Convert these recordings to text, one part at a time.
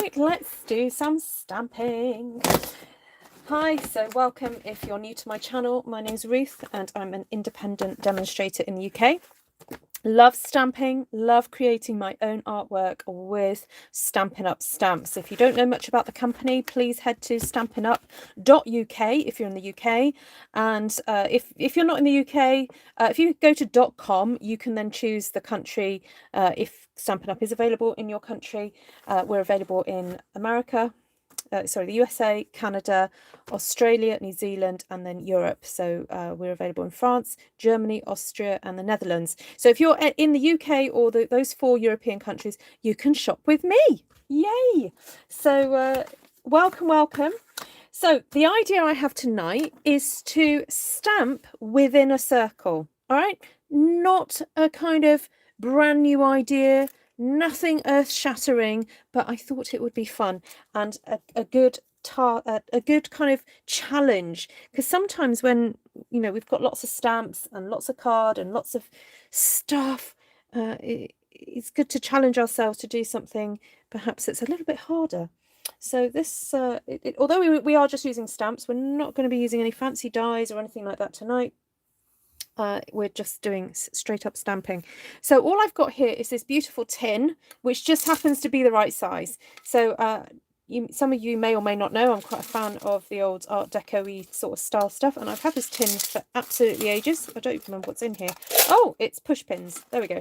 Right, let's do some stamping. Hi, so welcome if you're new to my channel. My name's Ruth and I'm an independent demonstrator in the UK. Love stamping, love creating my own artwork with Stampin' Up stamps. If you don't know much about the company, please head to stampinup.uk if you're in the UK. And if you're not in the UK, if you go to .com, you can then choose the country if Stampin' Up is available in your country. We're available in America. The USA, Canada, Australia, New Zealand, and then Europe. So we're available in France, Germany, Austria, and the Netherlands. So if you're in the UK or those 4 European countries, you can shop with me. Yay! So welcome. So the idea I have tonight is to stamp within a circle. All right, not a kind of brand new idea. Nothing earth-shattering, but I thought it would be fun and a good kind of challenge, because sometimes when we've got lots of stamps and lots of card and lots of stuff, it's good to challenge ourselves to do something perhaps that's a little bit harder. So this, although we are just using stamps, we're not going to be using any fancy dies or anything like that tonight. We're just doing straight up stamping. So all I've got here is this beautiful tin, which just happens to be the right size. So some of you may or may not know, I'm quite a fan of the old Art Deco-y sort of style stuff, and I've had this tin for absolutely ages. I don't even remember what's in here. Oh, it's push pins. There we go.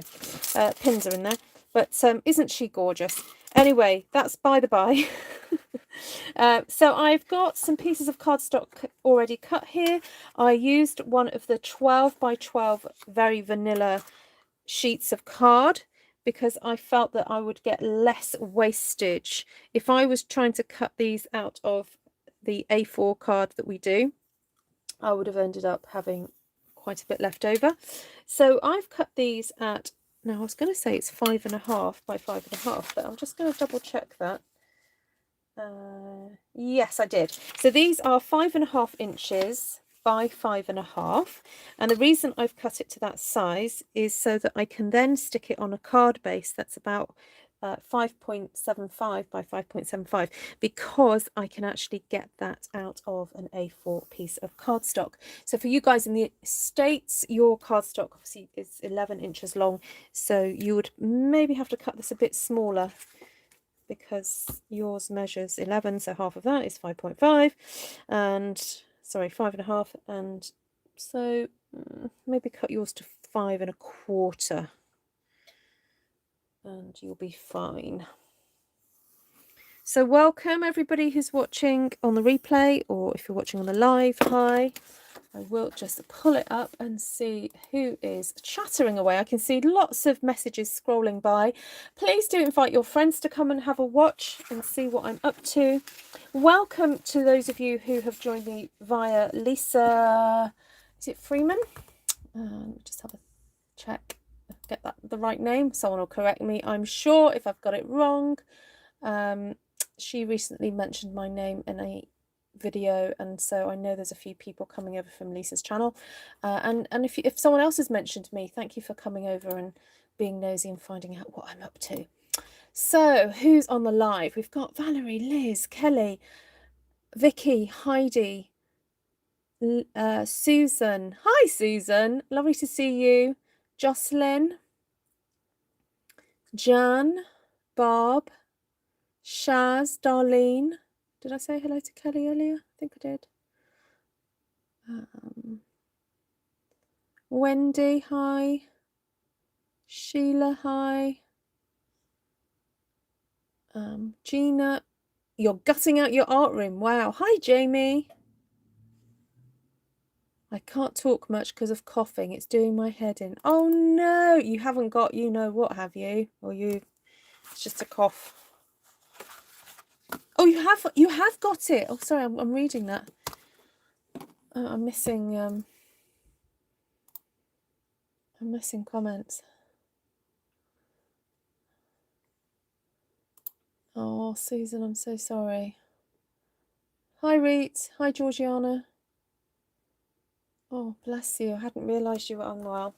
Pins are in there. But isn't she gorgeous? Anyway, that's by the by. So I've got some pieces of cardstock already cut here. I used one of the 12 by 12 very vanilla sheets of card because I felt that I would get less wastage. If I was trying to cut these out of the A4 card that we do, I would have ended up having quite a bit left over. So I've cut these at, now I was going to say it's 5.5 by 5.5, but I'm just going to double check that. Yes, I did. So these are 5.5 inches by 5.5, and the reason I've cut it to that size is so that I can then stick it on a card base that's about 5.75 by 5.75, because I can actually get that out of an A4 piece of cardstock. So for you guys in the States, your cardstock obviously is 11 inches long, so you would maybe have to cut this a bit smaller, because yours measures 11, so half of that is 5.5, and sorry, 5.5, and so maybe cut yours to 5.25, and you'll be fine. So welcome everybody who's watching on the replay, or if you're watching on the live, hi. I will just pull it up and see who is chattering away. I can see lots of messages scrolling by. Please do invite your friends to come and have a watch and see what I'm up to. Welcome to those of you who have joined me via Lisa, is it Freeman? Just have a check, get that the right name. Someone will correct me, I'm sure, if I've got it wrong. She recently mentioned my name in a video, and so I know there's a few people coming over from Lisa's channel, and if someone else has mentioned me, thank you for coming over and being nosy and finding out what I'm up to. So who's on the live? We've got Valerie, Liz, Kelly, Vicky, Heidi, Susan. Hi Susan, lovely to see you. Jocelyn, Jan, Barb, Shaz, Darlene. Did I say hello to Kelly earlier? I think I did. Wendy, hi. Sheila, hi. Gina, you're gutting out your art room. Wow. Hi, Jamie. I can't talk much because of coughing. It's doing my head in. Oh, no. You haven't got you know what, have you? Or you... It's just a cough. Oh, you have got it. Oh, sorry, I'm reading that. I'm missing comments. Oh, Susan, I'm so sorry. Hi, Reet. Hi, Georgiana. Oh, bless you. I hadn't realised you were unwell.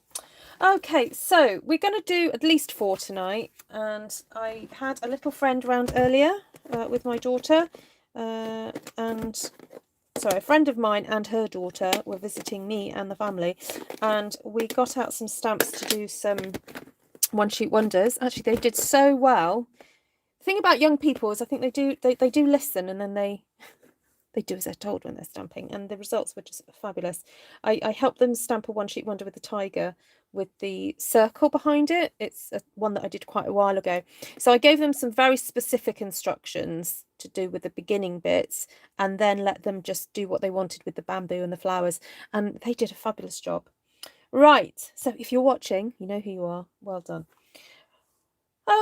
Okay, so we're going to do at least 4 tonight, and I had a little friend round earlier with my daughter, and sorry, a friend of mine and her daughter were visiting me and the family, and we got out some stamps to do some one sheet wonders. Actually, they did so well. The thing about young people is I think they do listen, and then they do as they're told when they're stamping, and the results were just fabulous. I helped them stamp a one sheet wonder with the tiger with the circle behind it. It's one that I did quite a while ago. So I gave them some very specific instructions to do with the beginning bits, and then let them just do what they wanted with the bamboo and the flowers, and they did a fabulous job. Right, so if you're watching, you know who you are. Well done.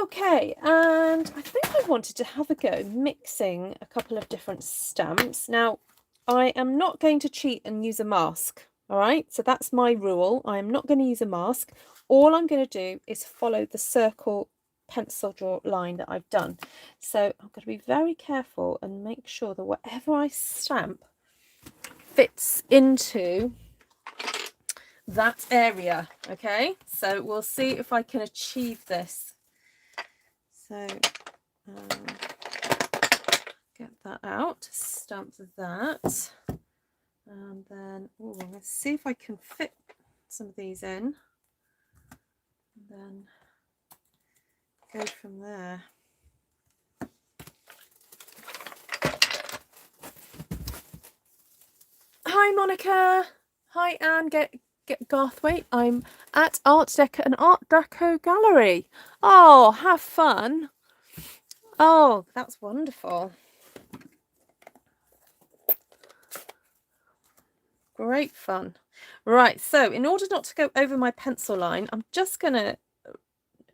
Okay, and I think I wanted to have a go mixing a couple of different stamps. Now, I am not going to cheat and use a mask, all right? So that's my rule. I am not going to use a mask. All I'm going to do is follow the circle pencil draw line that I've done. So I'm going to be very careful and make sure that whatever I stamp fits into that area, okay? So we'll see if I can achieve this. So get that out, stamp that, and then let's see if I can fit some of these in, and then go from there. Hi Monica, hi Anne, get Garthwaite. I'm at Art Deco, an Art Deco gallery. Oh, have fun. Oh, that's wonderful. Great fun. Right, so in order not to go over my pencil line, I'm just going to,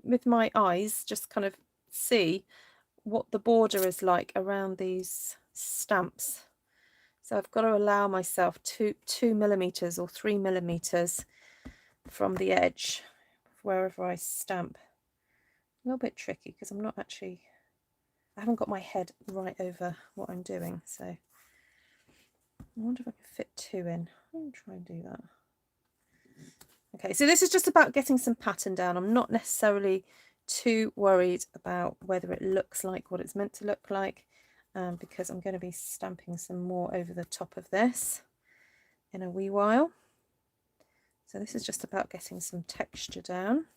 with my eyes, just kind of see what the border is like around these stamps. So I've got to allow myself 2 millimeters or 3 millimeters from the edge wherever I stamp. A little bit tricky because I'm not actually, I haven't got my head right over what I'm doing. So I wonder if I can fit 2 in. I'll try and do that. Okay, so this is just about getting some pattern down. I'm not necessarily too worried about whether it looks like what it's meant to look like, because I'm going to be stamping some more over the top of this in a wee while. So this is just about getting some texture down.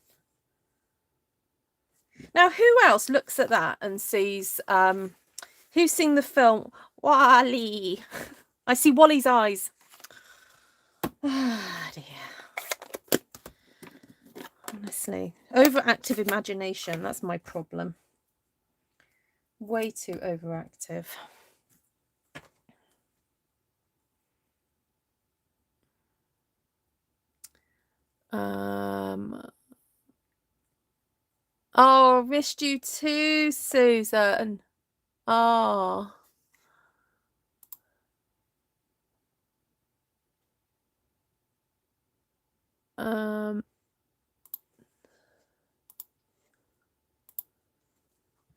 Now, who else looks at that and sees, who's seen the film Wall-E? I see Wally's eyes. Ah, dear. Honestly, overactive imagination, that's my problem. Way too overactive. Oh, missed you too, Susan. Oh.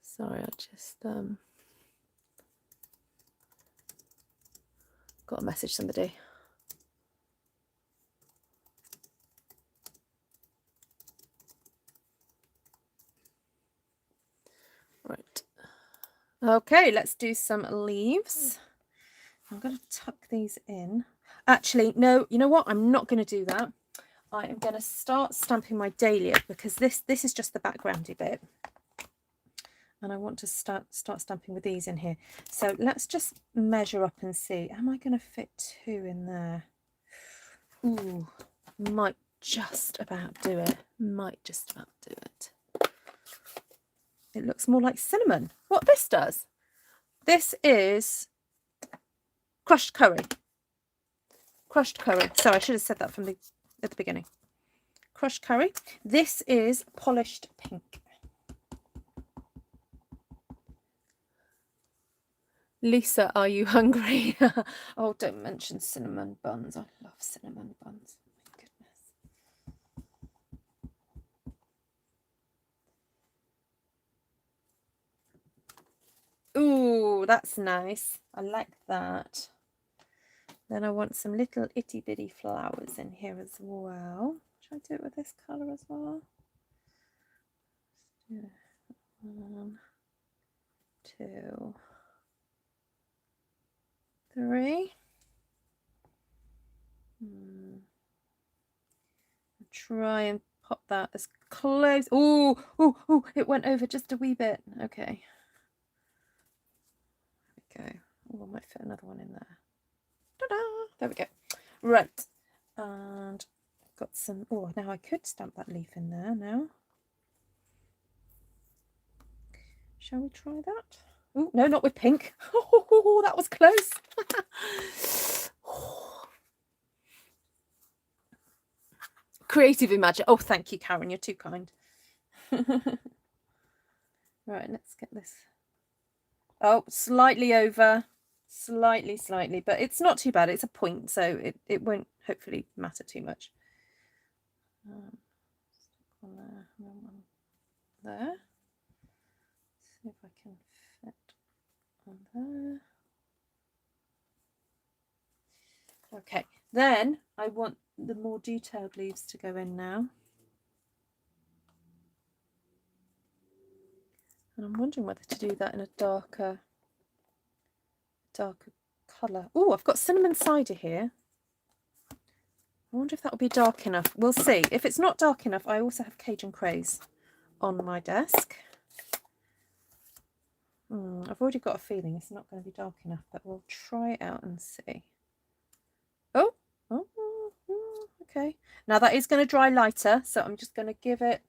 Sorry, I just got to message somebody. Right. Okay, let's do some leaves. I'm going to tuck these in. Actually, no, you know what? I'm not going to do that. I am going to start stamping my Dahlia because this is just the backgroundy bit. And I want to start stamping with these in here. So let's just measure up and see. Am I going to fit 2 in there? Ooh, might just about do it. Might just about do it. It looks more like cinnamon. What this does? This is crushed curry. Crushed curry. Sorry, I should have said that from at the beginning. Crushed curry. This is polished pink. Lisa, are you hungry? Oh, don't mention cinnamon buns. I love cinnamon buns. My goodness. Ooh, that's nice. I like that. Then I want some little itty bitty flowers in here as well. Should I do it with this colour as well? Yeah. 1, 2, 3. Try and pop that as close. Oh, it went over just a wee bit. Okay. There we go. Oh, I might fit another one in there. Ta-da! There we go. Right. And got some. Oh, now I could stamp that leaf in there now. Shall we try that? Oh, no, not with pink. Oh, that was close. Creative imagine. Oh, thank you, Karen. You're too kind. Right, let's get this. Oh, slightly over. Slightly, but it's not too bad. It's a point, so it won't hopefully matter too much. Stick on there, and then one there. See if I can fit on there. Okay, then I want the more detailed leaves to go in now. And I'm wondering whether to do that in a darker colour. Oh, I've got cinnamon cider here. I wonder if that will be dark enough. We'll see. If it's not dark enough, I also have Cajun Craze on my desk. I've already got a feeling it's not going to be dark enough, but we'll try it out and see. Oh, okay. Now that is going to dry lighter, so I'm just going to give it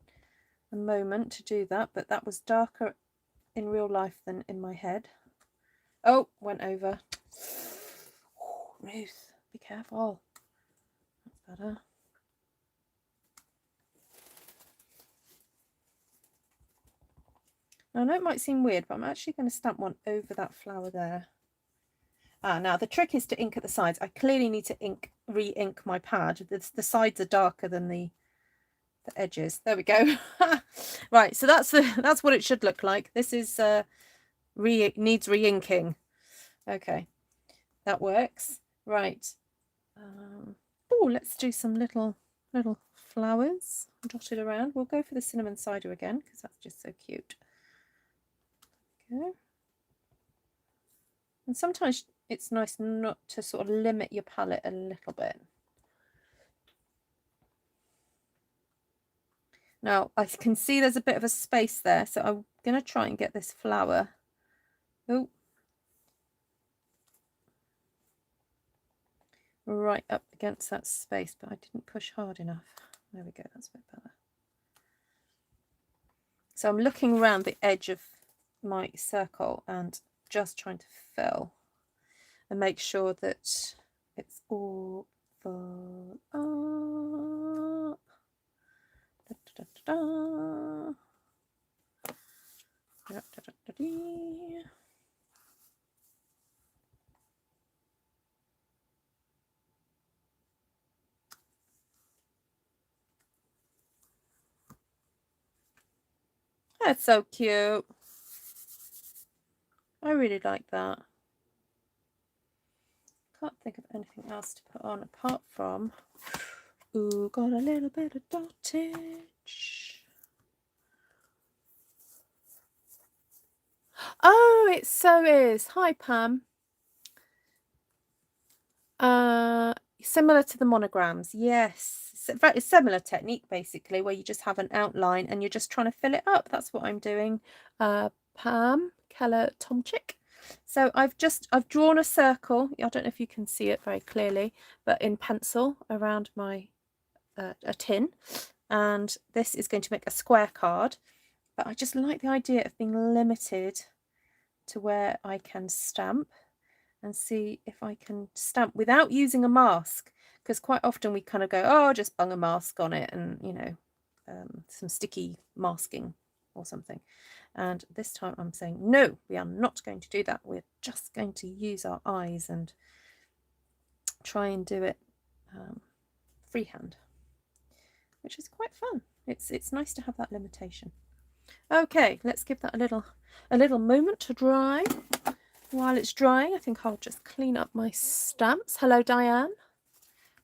a moment to do that, but that was darker in real life than in my head. Oh, went over. Oh, Ruth, be careful. That's better. Now, I know it might seem weird, but I'm actually going to stamp one over that flower there. Now the trick is to ink at the sides. I clearly need to re-ink my pad. The sides are darker than the edges. There we go. Right, so that's what it should look like. This is needs re-inking. Okay, that works. Right. Oh, let's do some little flowers dotted around. We'll go for the cinnamon cider again because that's just so cute. Okay. And sometimes it's nice not to sort of limit your palette a little bit. Now I can see there's a bit of a space there, so I'm going to try and get this flower. Oh, right up against that space, but I didn't push hard enough. There we go, that's a bit better. So I'm looking around the edge of my circle and just trying to fill and make sure that it's all full up. Da, da, da, da. Da, da, da, da, da. That's so cute. I really like that. Can't think of anything else to put on apart from, ooh, got a little bit of dottage. Oh, it so is. Hi, Pam. Similar to the monograms, yes. It's a similar technique, basically, where you just have an outline and you're just trying to fill it up. That's what I'm doing. Pam Keller Tomczyk. So I've drawn a circle. I don't know if you can see it very clearly, but in pencil around my a tin, and this is going to make a square card. But I just like the idea of being limited to where I can stamp and see if I can stamp without using a mask, because quite often we kind of go, oh, just bung a mask on it and, you know, some sticky masking or something. And this time I'm saying, no, we are not going to do that. We're just going to use our eyes and try and do it freehand, which is quite fun. It's nice to have that limitation. Okay, let's give that a little moment to dry. While it's drying, I think I'll just clean up my stamps. Hello, Diane.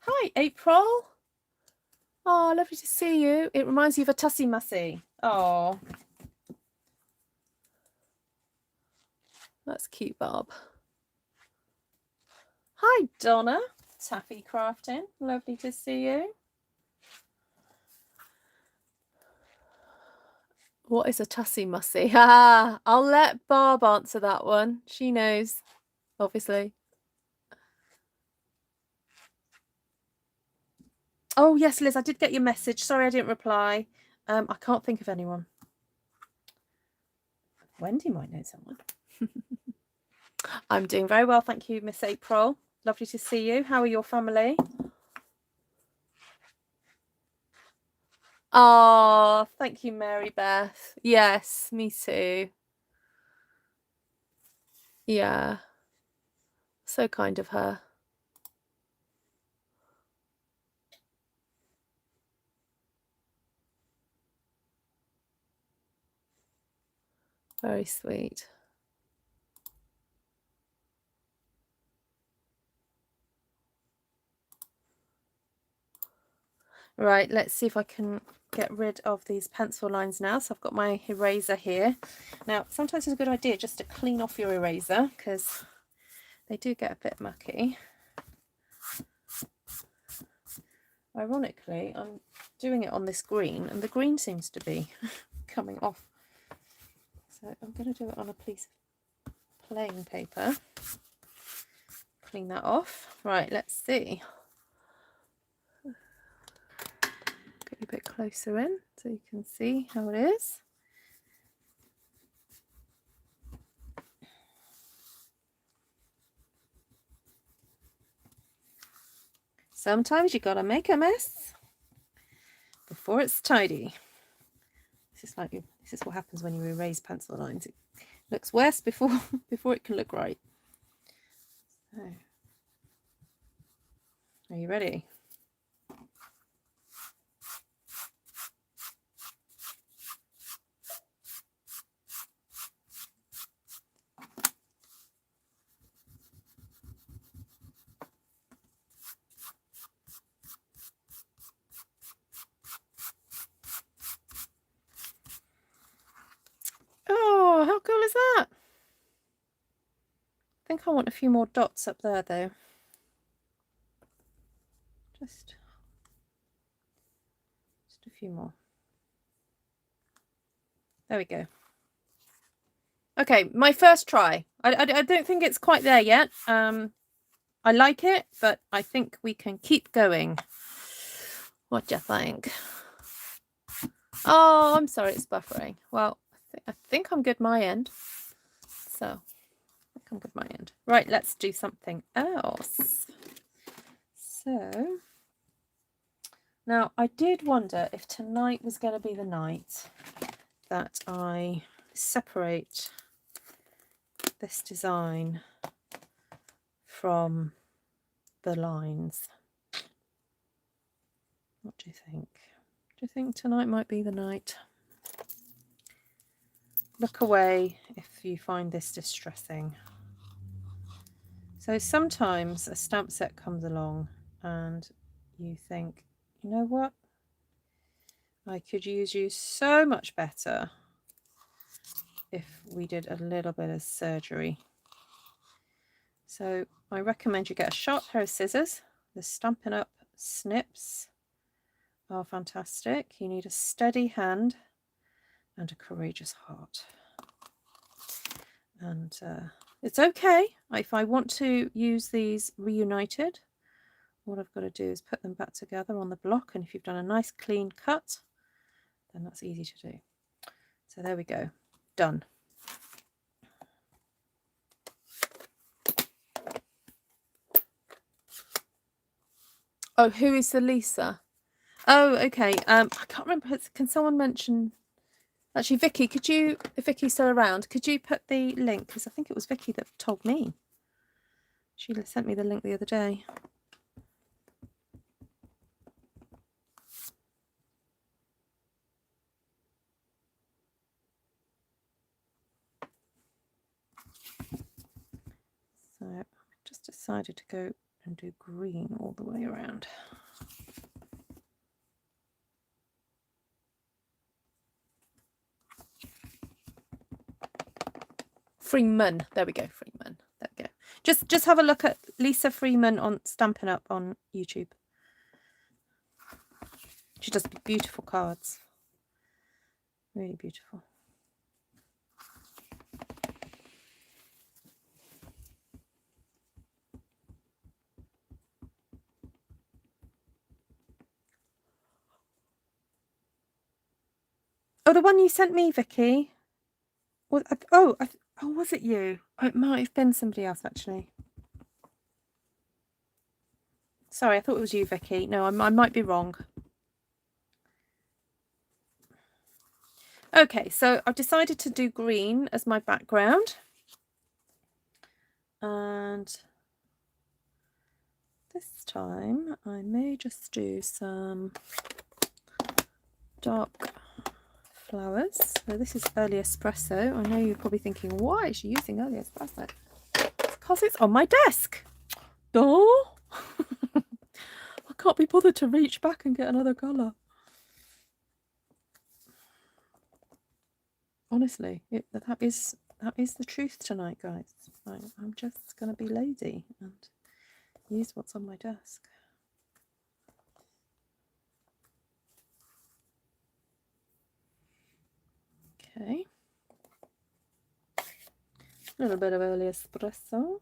Hi, April. Oh, lovely to see you. It reminds you of a Tussie Mussy. Oh, that's cute, Bob. Hi, Donna. Taffy Crafting. Lovely to see you. What is a Tussie Mussy? Ah, I'll let Barb answer that one. She knows, obviously. Oh, yes, Liz, I did get your message. Sorry I didn't reply. I can't think of anyone. Wendy might know someone. I'm doing very well, thank you, Miss April. Lovely to see you. How are your family? Oh, thank you, Mary Beth. Yes, me too. Yeah. So kind of her. Very sweet. Right, let's see if I can get rid of these pencil lines now. So I've got my eraser here. Now, sometimes it's a good idea just to clean off your eraser because they do get a bit mucky. Ironically, I'm doing it on this green and the green seems to be coming off. So I'm going to do it on a piece of plain paper. Clean that off. Right, let's see. Get you a bit closer in so you can see how it is. Sometimes you gotta make a mess before it's tidy. This is what happens when you erase pencil lines. It looks worse before it can look right. So, are you ready? Oh, how cool is that? I think I want a few more dots up there though. Just a few more. There we go. Okay, my first try. I don't think it's quite there yet. I like it, but I think we can keep going. What do you think? Oh, I'm sorry, it's buffering. Well, I think I'm good my end. So, I think I'm good my end. Right, let's do something else. So, now I did wonder if tonight was going to be the night that I separate this design from the lines. What do you think? Do you think tonight might be the night? Look away if you find this distressing. So sometimes a stamp set comes along and you think, you know what? I could use you so much better if we did a little bit of surgery. So I recommend you get a sharp pair of scissors. The Stampin' Up! Snips are fantastic. You need a steady hand and a courageous heart. And it's okay if I want to use these reunited. What I've got to do is put them back together on the block, and if you've done a nice clean cut, then that's easy to do. So there we go, done. Oh, who is the Lisa? Oh, okay. I can't remember. Can someone mention? Actually, Vicky, could you, if Vicky's still around, could you put the link? Because I think it was Vicky that told me. She sent me the link the other day. So I just decided to go and do green all the way around. Freeman. There we go, Freeman. There we go. Just have a look at Lisa Freeman on Stampin' Up on YouTube. She does beautiful cards. Really beautiful. Oh, the one you sent me, Vicky. Oh, was it you? Oh, it might have been somebody else, actually. Sorry, I thought it was you, Vicky. No, I might be wrong. Okay, so I've decided to do green as my background. And this time I may just do some dark flowers. So this is early espresso. I know you're probably thinking, why is she using early espresso? It's because it's on my desk. Oh, I can't be bothered to reach back and get another colour. Honestly, that is the truth tonight, guys. I'm just going to be lazy and use what's on my desk. Okay. A little bit of early espresso.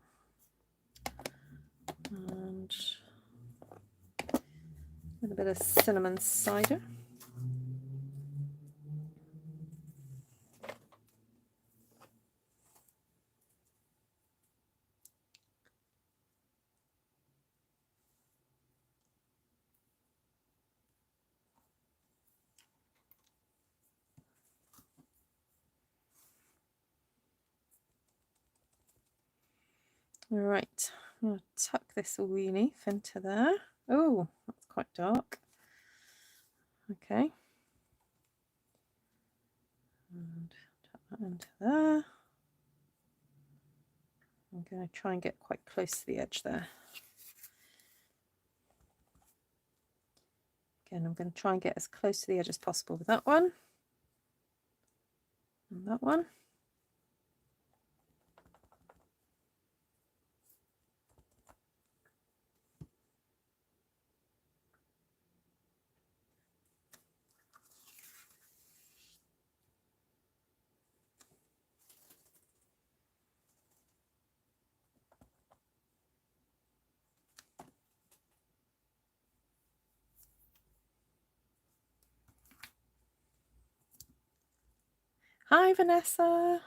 And a little bit of cinnamon cider. Right, I'm going to tuck this wee leaf into there. Oh, that's quite dark. Okay. And tuck that into there. I'm going to try and get quite close to the edge there. Again, I'm going to try and get as close to the edge as possible with that one. And that one. Hi, Vanessa.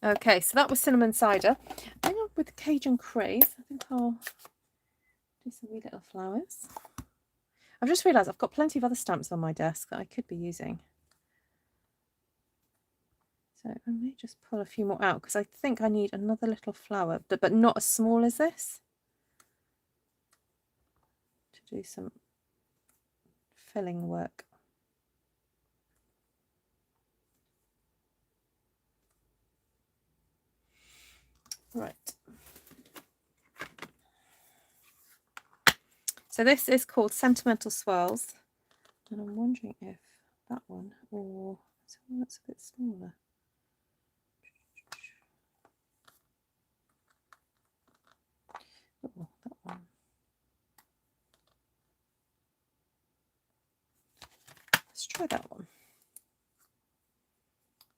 Okay, so that was cinnamon cider. I think with Cajun Craze, I think I'll do some wee little flowers. I've just realised I've got plenty of other stamps on my desk that I could be using. So I may just pull a few more out because I think I need another little flower, but not as small as this, to do some filling work. Right. So this is called Sentimental Swirls, and I'm wondering if that one or something that's a bit smaller. Oh, that one. Let's try that one.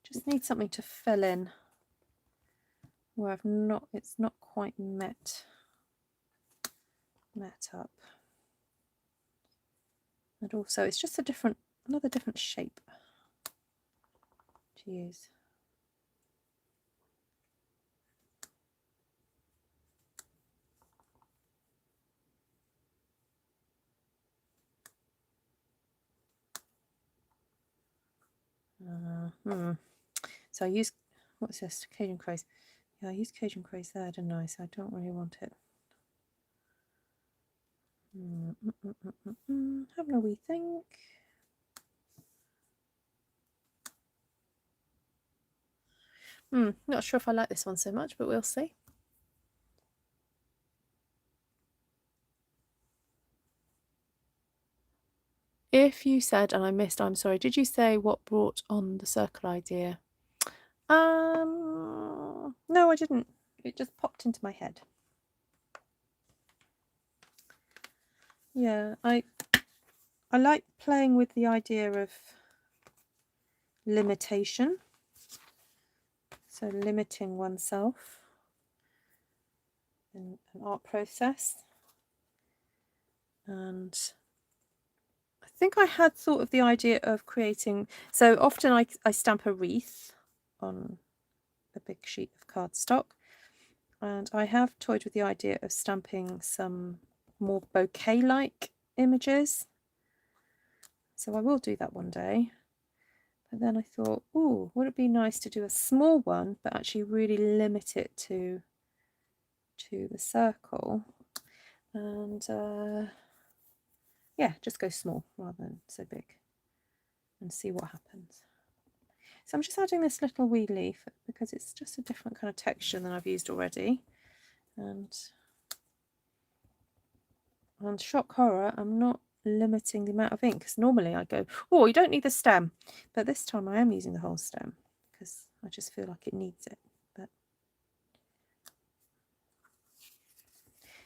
Just need something to fill in where it's not quite met up. And also it's just another different shape to use. So I use, what's this? Cajun Craze. Yeah, I used Cajun Craze there, didn't I? So I don't really want it. Having a wee think. Not sure if I like this one so much, but we'll see. if you said, and I missed, I'm sorry, did you say what brought on the circle idea? No, I didn't. It just popped into my head. Yeah, I like playing with the idea of limitation. So limiting oneself in an art process. And I think I had thought of the idea of creating, so often I stamp a wreath on a big sheet of cardstock, and I have toyed with the idea of stamping some more bouquet-like images. So I will do that one day. But then I thought, ooh, would it be nice to do a small one, but actually really limit it to the circle, and yeah, just go small rather than so big, and see what happens. So I'm just adding this little wee leaf because it's just a different kind of texture than I've used already. And on shock horror, I'm not limiting the amount of ink, because normally I go, oh, you don't need the stem, but this time I am using the whole stem because I just feel like it needs it. But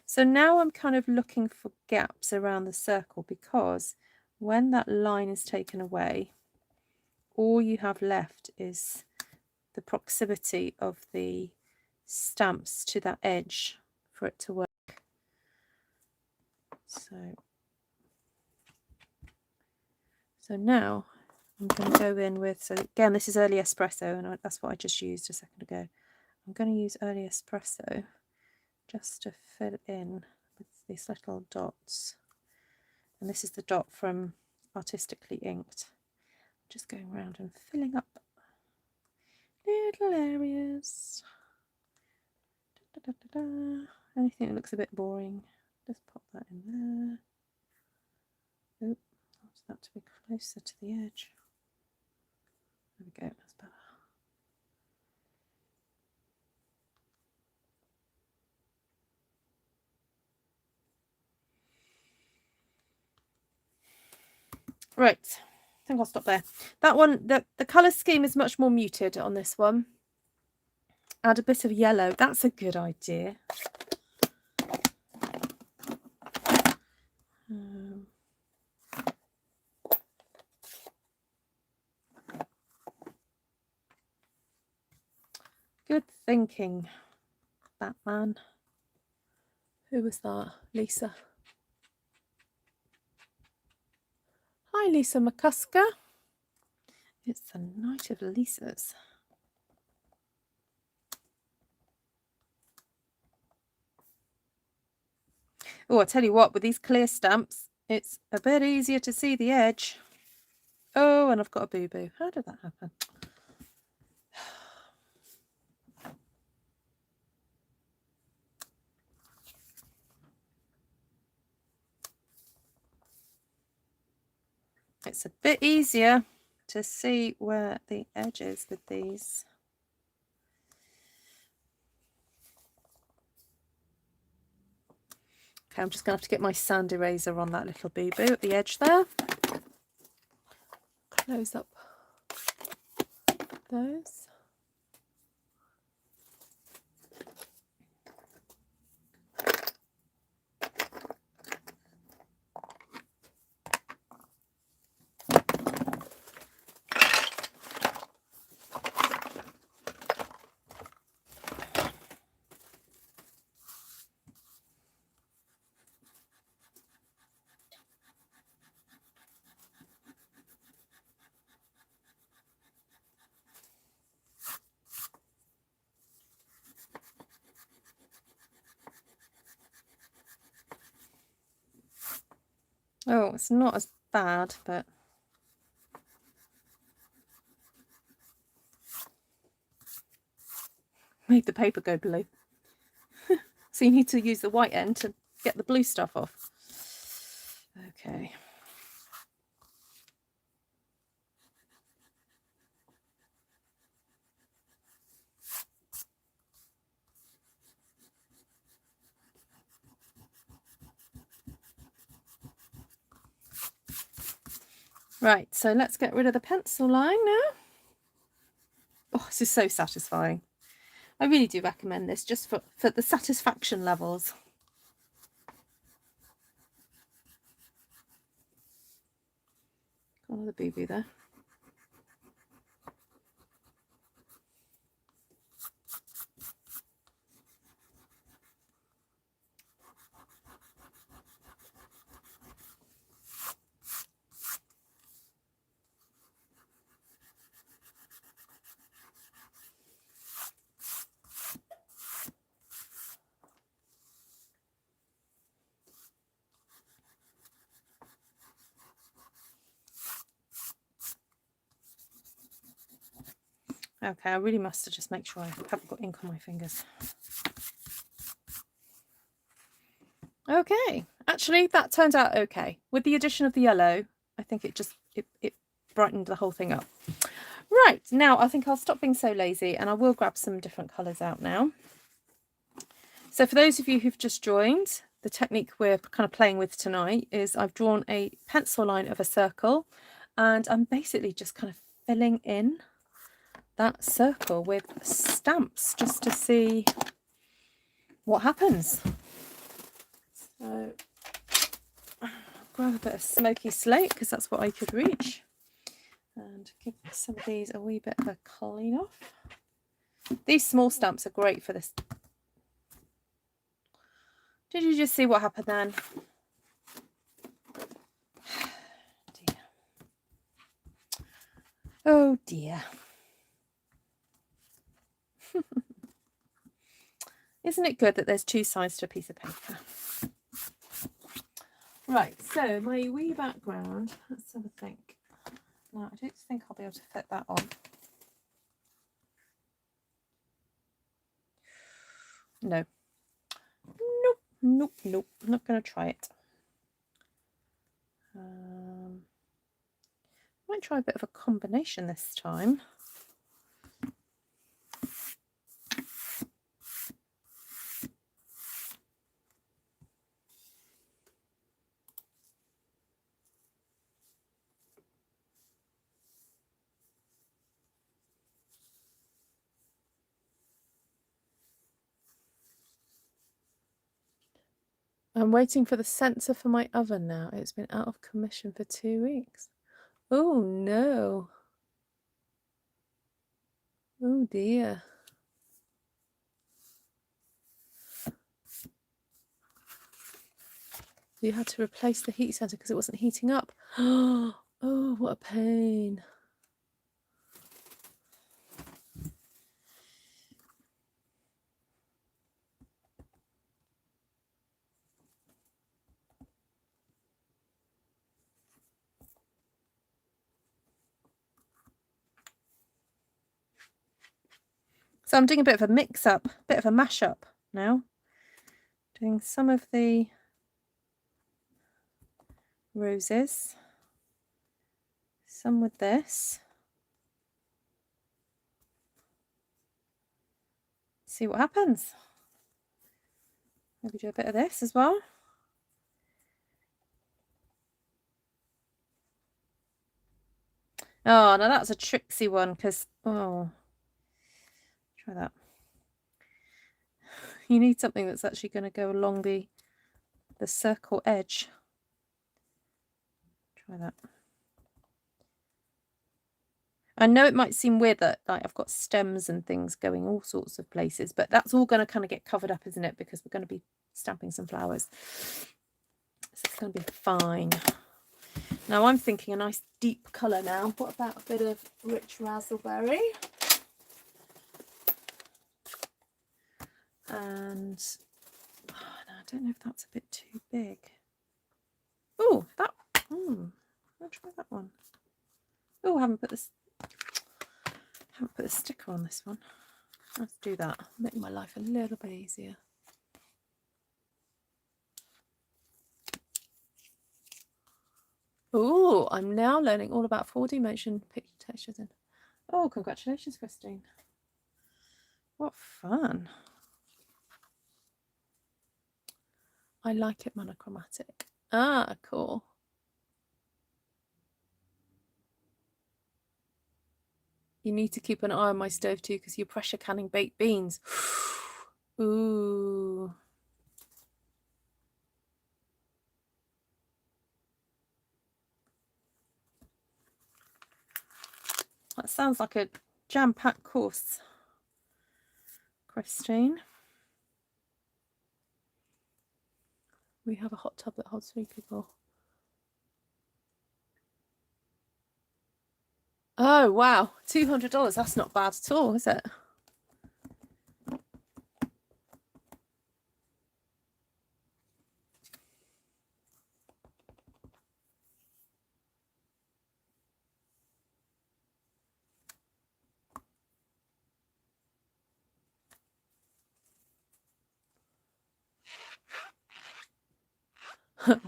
so now I'm kind of looking for gaps around the circle, because when that line is taken away, all you have left is the proximity of the stamps to that edge for it to work. So now I'm going to go in with, so again, this is early espresso, and that's what I just used a second ago. I'm going to use early espresso just to fill in with these little dots. And this is the dot from Artistically Inked. Just going around and filling up little areas. Da, da, da, da. Anything that looks a bit boring, just pop that in there. Oop, I want that to be closer to the edge. There we go, that's better. Right, I think I'll stop there. That one, the colour scheme is much more muted on this one. Add a bit of yellow, that's a good idea. Good thinking, Batman. Who was that? Lisa. Hi, Lisa McCusker. It's the night of Lisas. Oh, I tell you what, with these clear stamps, it's a bit easier to see the edge. Oh, and I've got a boo-boo. How did that happen? It's a bit easier to see where the edge is with these. Okay, I'm just going to have to get my sand eraser on that little boo-boo at the edge there. Close up those. Oh, it's not as bad, but made the paper go blue. So you need to use the white end to get the blue stuff off. Okay. Right, so let's get rid of the pencil line now. Oh, this is so satisfying. I really do recommend this just for the satisfaction levels. Got another boo-boo there. Okay, I really must just make sure I haven't got ink on my fingers. Okay, actually that turned out okay. With the addition of the yellow, I think it brightened the whole thing up. Right, now I think I'll stop being so lazy and I will grab some different colours out now. So for those of you who've just joined, the technique we're kind of playing with tonight is I've drawn a pencil line of a circle and I'm basically just kind of filling in that circle with stamps just to see what happens. So I'll grab a bit of Smoky Slate because that's what I could reach and give some of these a wee bit of a clean off. These small stamps are great for this. Did you just see what happened then? Dear. Oh dear. Isn't it good that there's two sides to a piece of paper? Right, so my wee background, let's have a think. No, I don't think I'll be able to fit that on. No. Nope, nope, nope. I'm not going to try it. Might try a bit of a combination this time. I'm waiting for the sensor for my oven now. It's been out of commission for 2 weeks. Oh no. Oh dear. You had to replace the heat sensor because it wasn't heating up. Oh, what a pain. So I'm doing a bit of a mix-up, a bit of a mash-up now. Doing some of the roses, some with this. See what happens. Maybe do a bit of this as well. Oh, now that's a tricksy one because, oh, try that. You need something that's actually going to go along the circle edge. Try that. I know it might seem weird that like I've got stems and things going all sorts of places, but that's all going to kind of get covered up, isn't it? Because we're going to be stamping some flowers. So it's going to be fine. Now I'm thinking a nice deep colour now. What about a bit of rich razzleberry? And oh, no, I don't know if that's a bit too big. Oh, that. I'll try that one. Oh, I haven't put a sticker on this one. Let's do that. Make my life a little bit easier. Oh, I'm now learning all about 4D motion picture textures. Oh, congratulations, Christine. What fun. I like it monochromatic. Ah, cool. You need to keep an eye on my stove too, because you're pressure canning baked beans. Ooh. That sounds like a jam-packed course, Christine. We have a hot tub that holds 3 people. Oh, wow. $200. That's not bad at all, is it?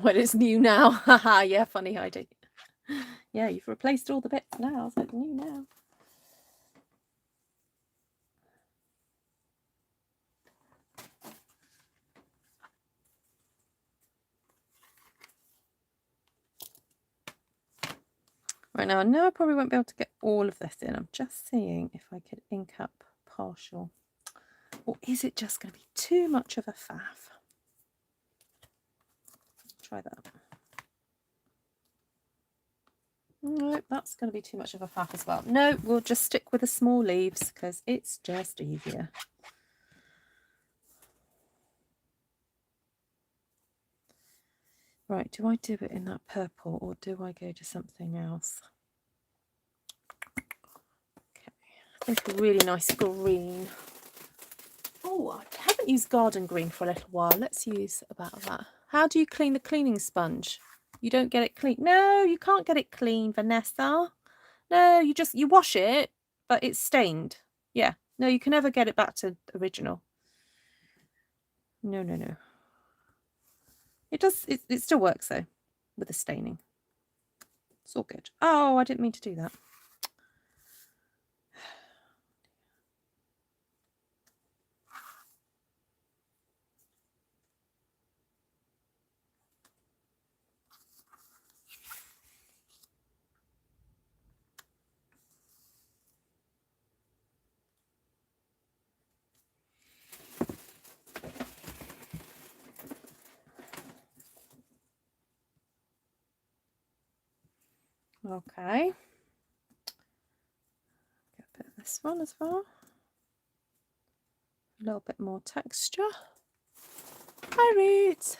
When it's new now. Haha, yeah, funny Heidi. Yeah, you've replaced all the bits now, so it's new now. Right now, I know I probably won't be able to get all of this in. I'm just seeing if I could ink up partial. Or is it just going to be too much of a faff? Try that. No, that's going to be too much of a faff as well. No, we'll just stick with the small leaves because it's just easier. Right, do I do it in that purple or do I go to something else? Okay, I think a really nice green. Oh, I haven't used garden green for a little while. Let's use about that. How do you clean the cleaning sponge? You don't get it clean. No, you can't get it clean, Vanessa. No, you wash it, but it's stained. Yeah. No, you can never get it back to original. No, no, no. It does, it still works though, with the staining. It's all good. Oh, I didn't mean to do that. Okay. Get a bit of this one as well. A little bit more texture. Hi, Ruth.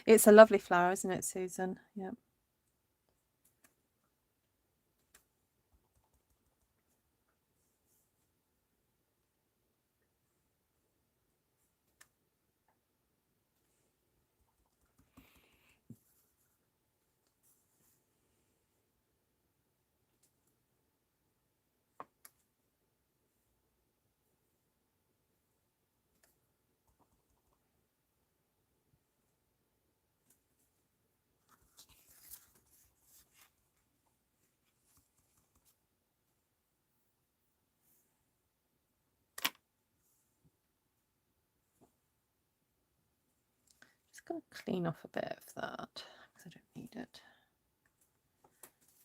It's a lovely flower, isn't it, Susan? Yeah. Just going to clean off a bit of that because I don't need it.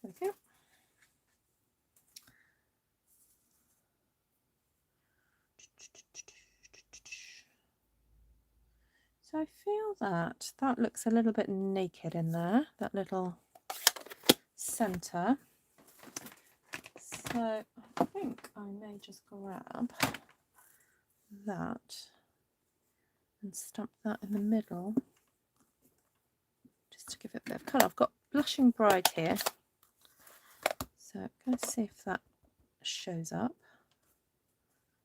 There we go. So I feel that that looks a little bit naked in there, that little centre. So I think I may just grab that and stamp that in the middle just to give it a bit of colour. I've got Blushing Bride here, so I'm going to see if that shows up.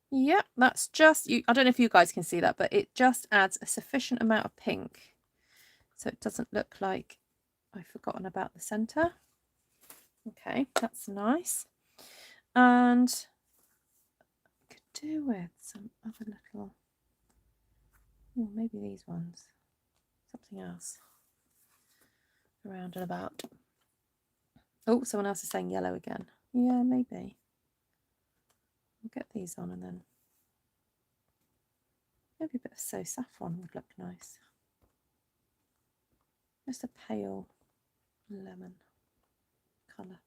Yep, that's just, I don't know if you guys can see that, but it just adds a sufficient amount of pink so it doesn't look like I've forgotten about the centre. Okay, that's nice. And I could do with some other little, oh, maybe these ones, something else around and about. Oh, someone else is saying yellow again. Yeah, maybe. We'll get these on and then, Maybe a bit of So Saffron would look nice. Just a pale lemon colour.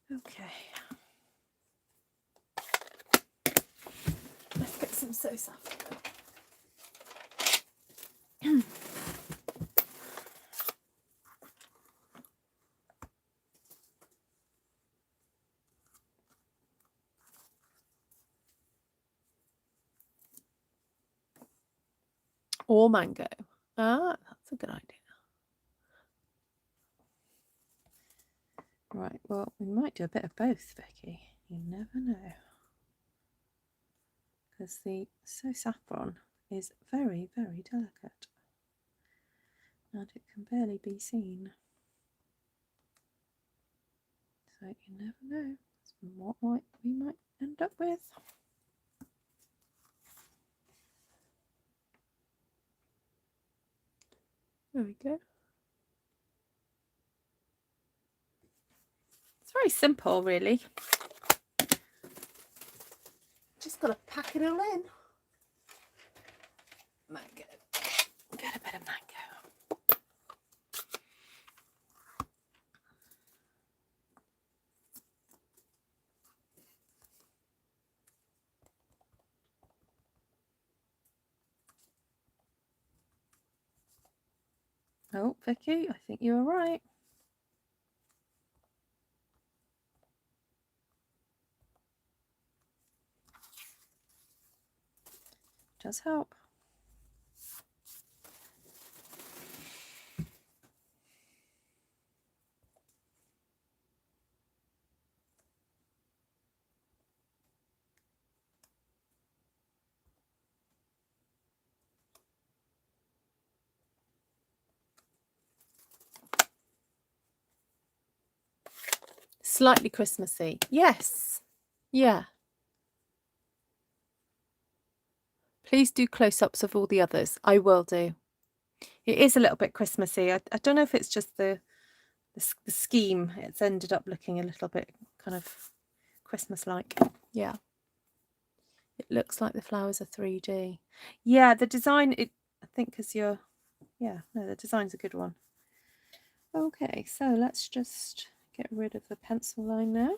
Okay. Let's get some So Saffron. Or mango. Ah, that's a good idea. Right, well, we might do a bit of both, Becky. You never know. Because the So Saffron is very, very delicate. And it can barely be seen. So you never know what we might end up with. There we go. It's very simple, really. Just got to pack it all in. Mango. Get a bit of mango. Oh, Vicky, I think you were right. Does help. Slightly Christmassy. Yes. Yeah. Please do close-ups of all the others. I will do. It is a little bit Christmassy. I don't know if it's just the scheme. It's ended up looking a little bit kind of Christmas-like. Yeah. It looks like the flowers are 3D. Yeah, the design, I think because you're... Yeah, no, the design's a good one. Okay, so let's just get rid of the pencil line now.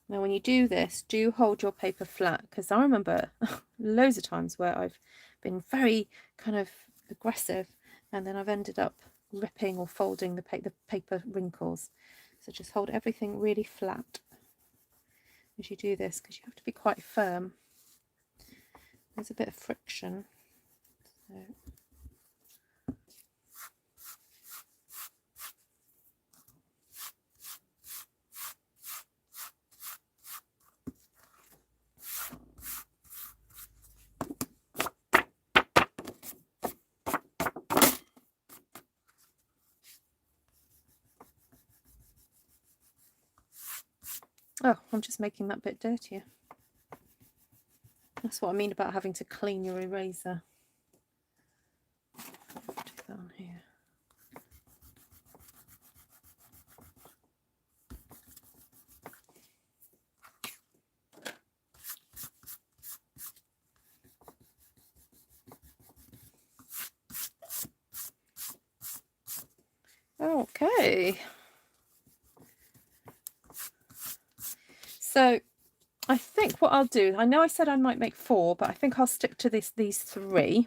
Now, when you do this, do hold your paper flat, because I remember loads of times where I've been very kind of aggressive and then I've ended up ripping or folding the paper wrinkles. So just hold everything really flat as you do this, because you have to be quite firm. There's a bit of friction. So. Oh, I'm just making that bit dirtier. That's what I mean about having to clean your eraser. Do that on here. Okay. So I think what I'll do, I know I said I might make 4, but I think I'll stick to these 3.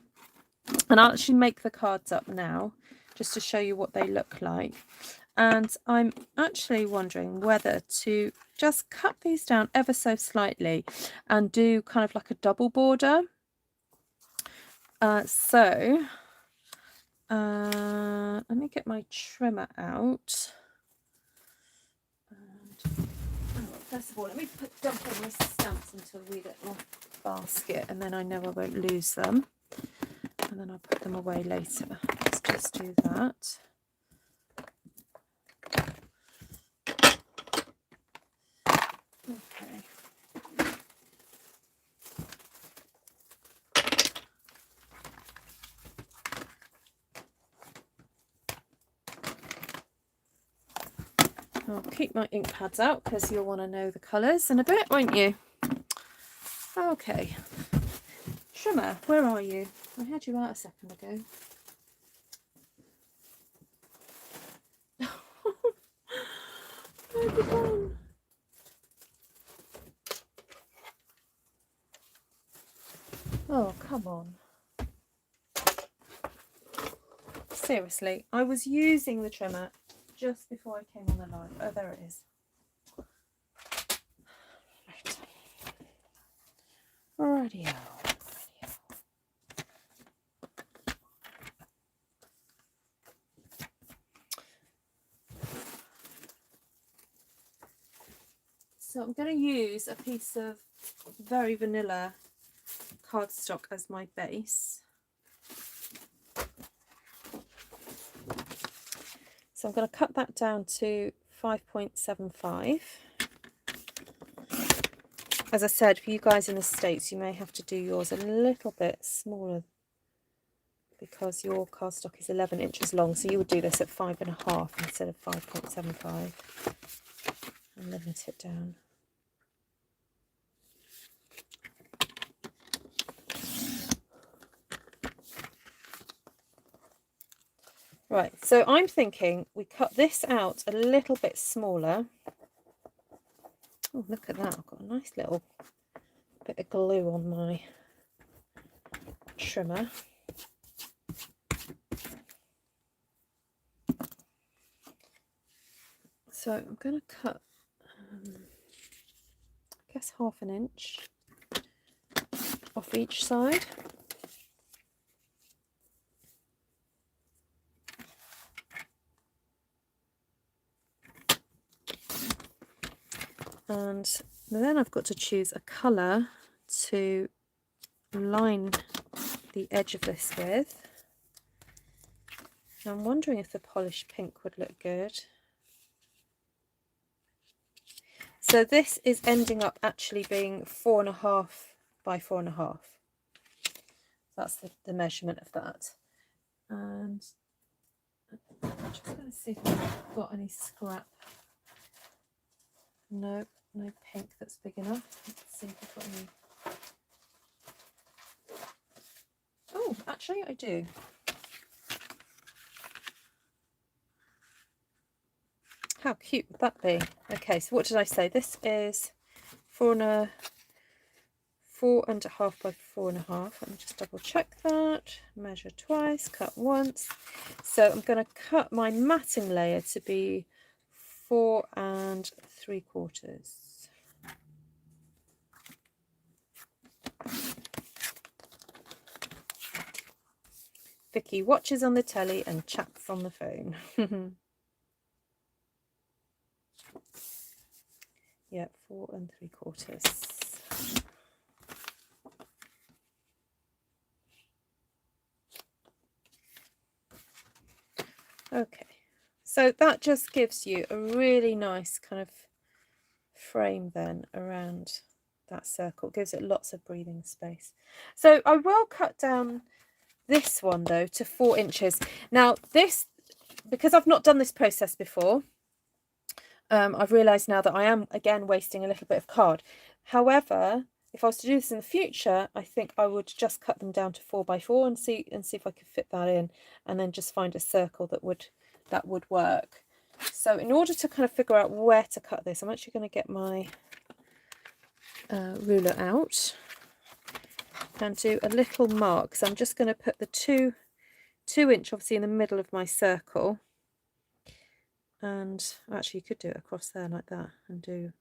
And I'll actually make the cards up now, just to show you what they look like. And I'm actually wondering whether to just cut these down ever so slightly and do kind of like a double border. Let me get my trimmer out. First of all, let me dump all my stamps into a wee little basket, and then I know I won't lose them. And then I'll put them away later. Let's just do that. Okay. I'll keep my ink pads out because you'll want to know the colours in a bit, won't you? Okay. Trimmer, where are you? I had you out a second ago. Where'd you gone? Oh, come on. Seriously, I was using the trimmer just before I came on the live. Oh, there it is. Right. Rightio. So I'm going to use a piece of very vanilla cardstock as my base. So I'm going to cut that down to 5.75. As I said, for you guys in the States, you may have to do yours a little bit smaller because your cardstock is 11 inches long. So you would do this at 5.5 instead of 5.75 and limit it down. Right, so I'm thinking we cut this out a little bit smaller. Oh, look at that. I've got a nice little bit of glue on my trimmer. So I'm going to cut, I guess, 1/2 inch off each side. And then I've got to choose a colour to line the edge of this with. I'm wondering if the polished pink would look good. So this is ending up actually being 4.5 by 4.5. That's the measurement of that. And I'm just going to see if I've got any scrap. No, no pink that's big enough. Let's see if I've got any. Oh, actually I do. How cute would that be? Okay, so what did I say? This is 4.5 by 4.5. Let me just double check that. Measure twice, cut once. So I'm going to cut my matting layer to be 4 3/4. Vicky watches on the telly and chats on the phone. Yeah, 4 3/4. Okay, so that just gives you a really nice kind of frame then around that circle. It gives it lots of breathing space. So I will cut down this one though to 4 inches. Now this, because I've not done this process before, I've realised now that I am again wasting a little bit of card. However, if I was to do this in the future, I think I would just cut them down to 4 by 4 and see if I could fit that in, and then just find a circle that would work. So in order to kind of figure out where to cut this, I'm actually going to get my ruler out and do a little mark. So I'm just going to put the 2 inch obviously in the middle of my circle, and actually you could do it across there like that and do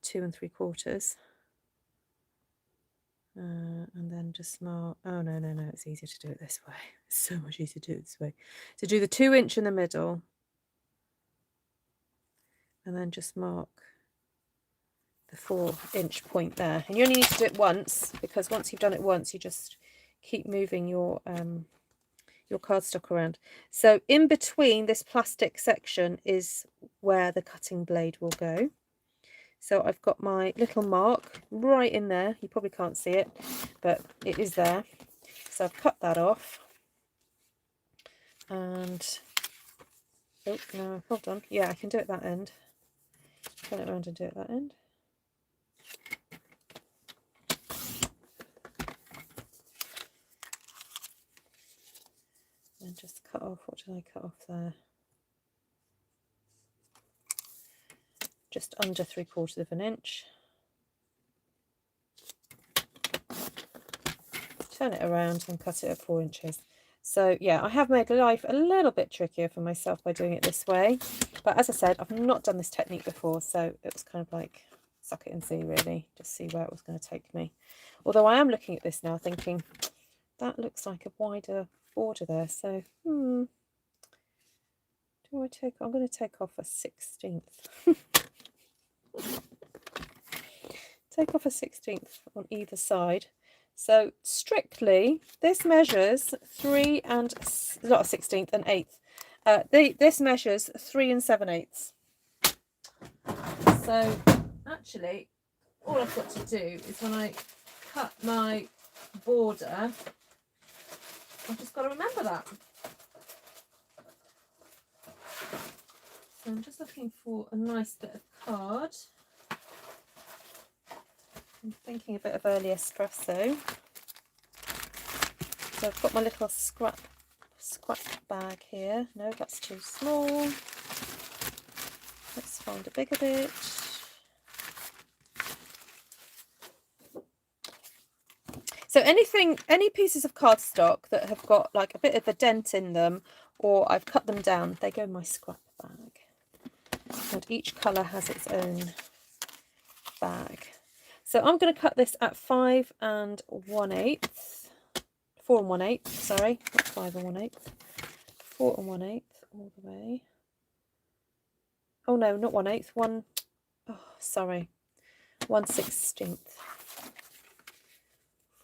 2 3/4, and then just mark. Oh no, it's easier to do it this way. It's so much easier to do it this way. So do the 2 inch in the middle and then just mark the 4 inch point there. And you only need to do it once, because once you've done it once, you just keep moving your cardstock around. So in between this plastic section is where the cutting blade will go. So I've got my little mark right in there. You probably can't see it, but it is there. So I've cut that off, and Oh, no, hold on. Yeah, I can do it that end. Turn it around and do it that end. And just cut off, what did I cut off there? Just under 3/4 of an inch. Turn it around and cut it at 4 inches. So yeah, I have made life a little bit trickier for myself by doing it this way. But as I said, I've not done this technique before, so it was kind of like suck it and see, really, just see where it was going to take me. Although I am looking at this now thinking, that looks like a wider border there. So, I'm going to take off a 16th. Take off a 16th on either side. So strictly, this measures 3 and, not a 16th, an 8th. This measures 3 7/8. So actually, all I've got to do is when I cut my border, I've just got to remember that. So I'm just looking for a nice bit of card. I'm thinking a bit of early espresso. So I've got my little scrap bag here. No, that's too small. Let's find a bigger bit. So any pieces of cardstock that have got like a bit of a dent in them, or I've cut them down, they go in my scrap bag. And each colour has its own bag. So I'm going to cut this at 5 1/8. 4 1/8, sorry, not 5 1/8. 4 1/8 all the way. Oh no, not 1/8. Sorry. 1/16.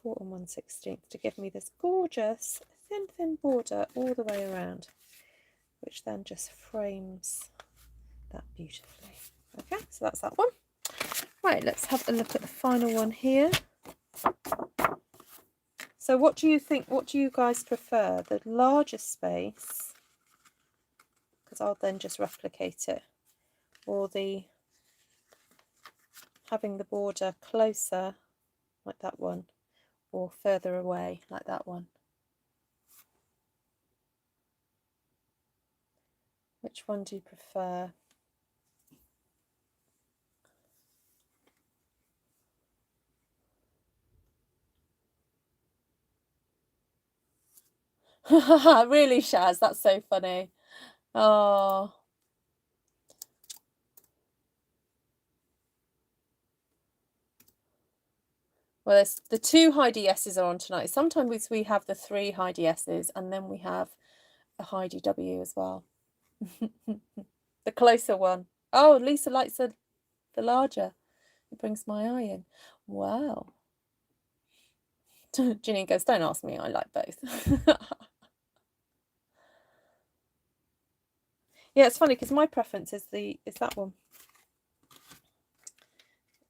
4 1/16 to give me this gorgeous thin border all the way around, which then just frames that beautifully. Okay, so that's that one. Right, let's have a look at the final one here. So what do you think, what do you guys prefer? The larger space, because I'll then just replicate it, or the having the border closer like that one, or further away like that one? Which one do you prefer? Really, Shaz? That's so funny. Oh. Well, there's the 2 Heidi S's are on tonight. Sometimes we have the 3 Heidi S's, and then we have a Heidi W as well. The closer one. Oh, Lisa likes the larger. It brings my eye in. Wow. Janine goes, don't ask me, I like both. Yeah, it's funny because my preference is that one.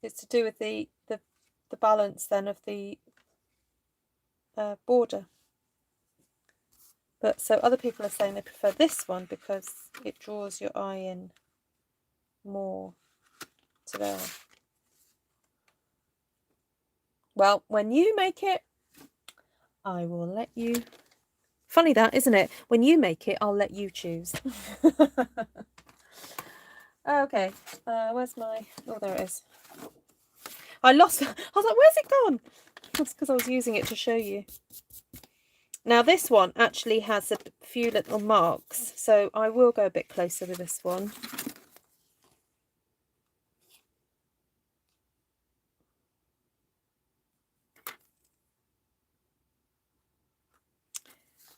It's to do with the balance then of the border. But so other people are saying they prefer this one because it draws your eye in more to there. Well, when you make it, I will let you. Funny that, isn't it? When you make it, I'll let you choose. Okay, where's my... Oh, there it is. I lost... I was like, where's it gone? That's because I was using it to show you. Now, this one actually has a few little marks, so I will go a bit closer with this one.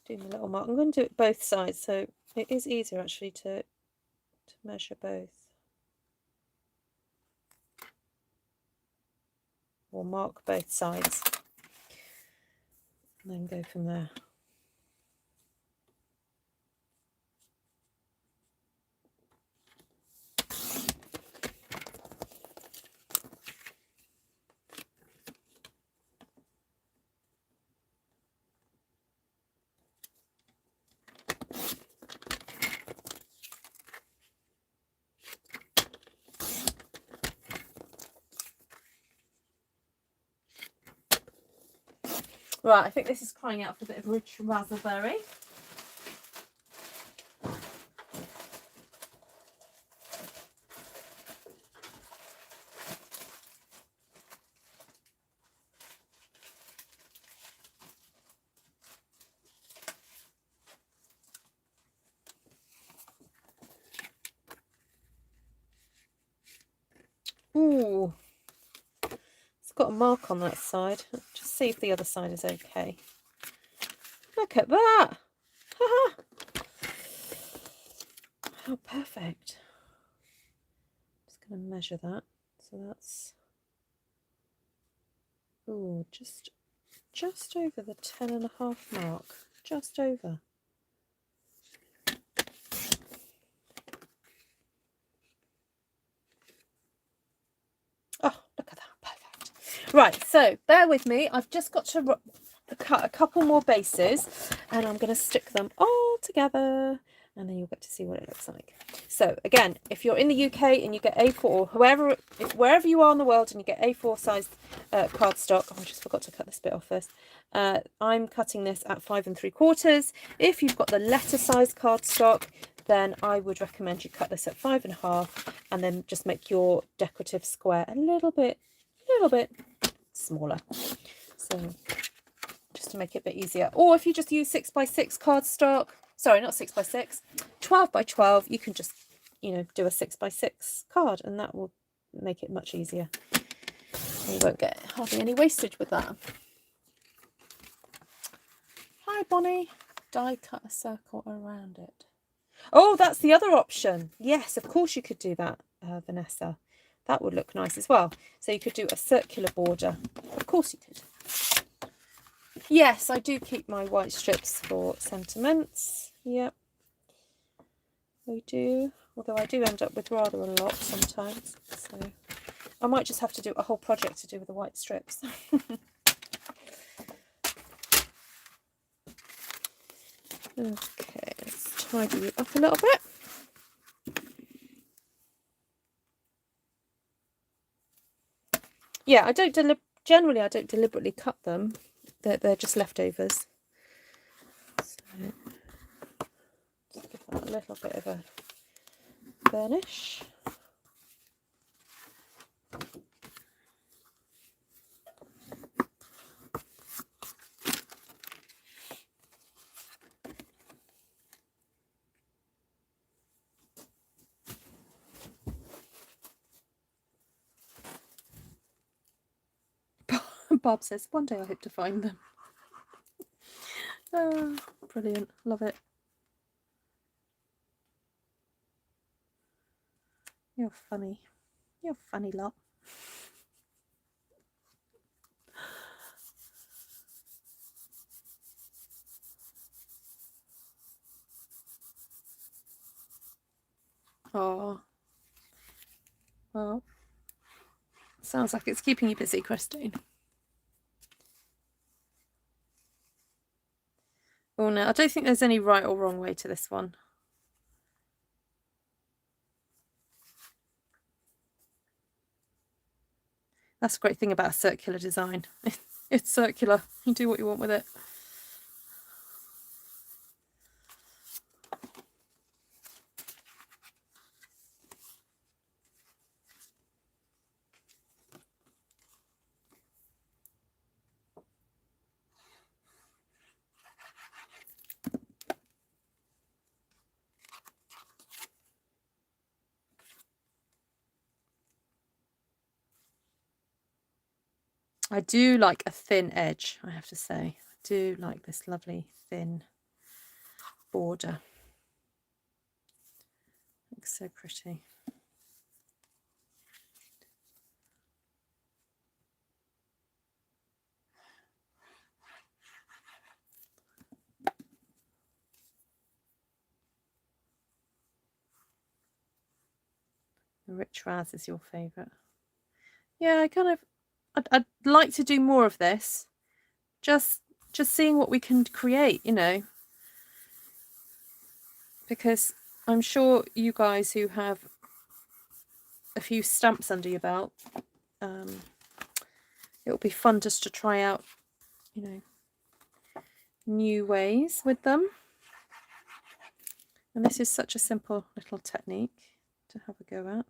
Do my little mark. I'm going to do it both sides, so it is easier actually to measure both. Or mark both sides. And then go from there. Right, I think this is crying out for a bit of rich razzleberry. Ooh, it's got a mark on that side. Just see if the other side is okay. Look at that! How perfect. I'm just going to measure that. So that's, ooh, just over the 10.5 mark. Just over. Oh, look at that. Perfect. Right, so bear with me. I've just got to cut a couple more bases and I'm going to stick them all together and then you'll get to see what it looks like. So again, if you're in the UK and you get A4 or wherever you are in the world and you get A4 size cardstock, oh, I just forgot to cut this bit off first. I'm cutting this at 5 3/4. If you've got the letter size cardstock, then I would recommend you cut this at 5 1/2 and then just make your decorative square a little bit smaller. So just to make it a bit easier. Or if you just use 6 by 6 cardstock, sorry, not 6 by 6, 12 by 12, you can just, you know, do a 6 by 6 card and that will make it much easier. And you won't get hardly any wastage with that. Hi, Bonnie. Die cut a circle around it. Oh, that's the other option. Yes, of course you could do that, Vanessa. That would look nice as well. So you could do a circular border. Of course you could. Yes, I do keep my white strips for sentiments. Yep, I do. Although I do end up with rather a lot sometimes. So I might just have to do a whole project to do with the white strips. Okay, let's tidy it up a little bit. Yeah, I don't generally I don't deliberately cut them. They're just leftovers. So just give that a little bit of a burnish. Bob says, one day I hope to find them. Oh, brilliant. Love it. You're funny. You're a funny lot. Oh. Well, sounds like it's keeping you busy, Christine. Oh no, I don't think there's any right or wrong way to this one. That's a great thing about a circular design. It's circular. You do what you want with it. I do like a thin edge, I have to say. I do like this lovely thin border. Looks so pretty. The rich raz is your favourite. Yeah, I'd like to do more of this. Just seeing what we can create, you know. Because I'm sure you guys who have a few stamps under your belt, it'll be fun just to try out, you know, new ways with them. And this is such a simple little technique to have a go at.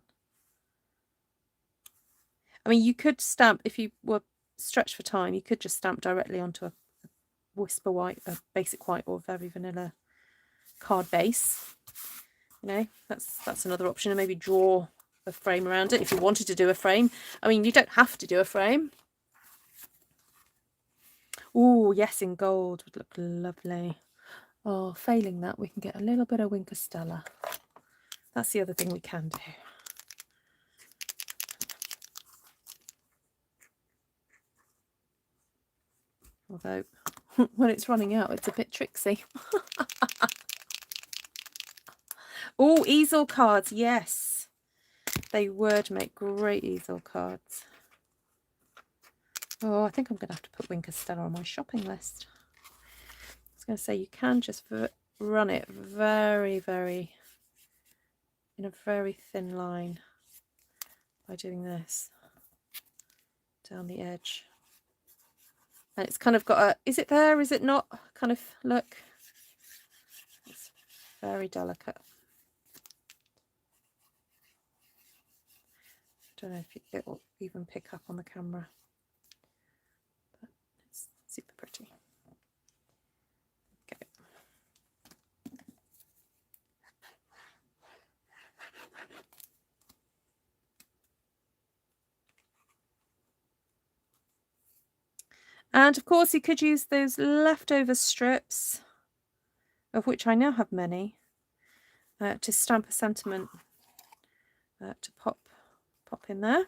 I mean, you could stamp, if you were stretched for time, you could just stamp directly onto a Whisper White, a basic white, or very vanilla card base. You know, that's another option. And maybe draw a frame around it if you wanted to do a frame. I mean, you don't have to do a frame. Oh, yes, in gold would look lovely. Oh, failing that, we can get a little bit of Winker Stella. That's the other thing we can do. Although, when it's running out, it's a bit tricksy. Oh, easel cards, yes. They would make great easel cards. Oh, I think I'm going to have to put Winker Stella on my shopping list. I was going to say, you can just run it very, very, in a very thin line by doing this down the edge. And it's kind of got a, is it there, is it not, kind of look. It's very delicate. I don't know if it will even pick up on the camera, but it's super pretty. Okay. And of course you could use those leftover strips, of which I now have many, to stamp a sentiment to pop in there.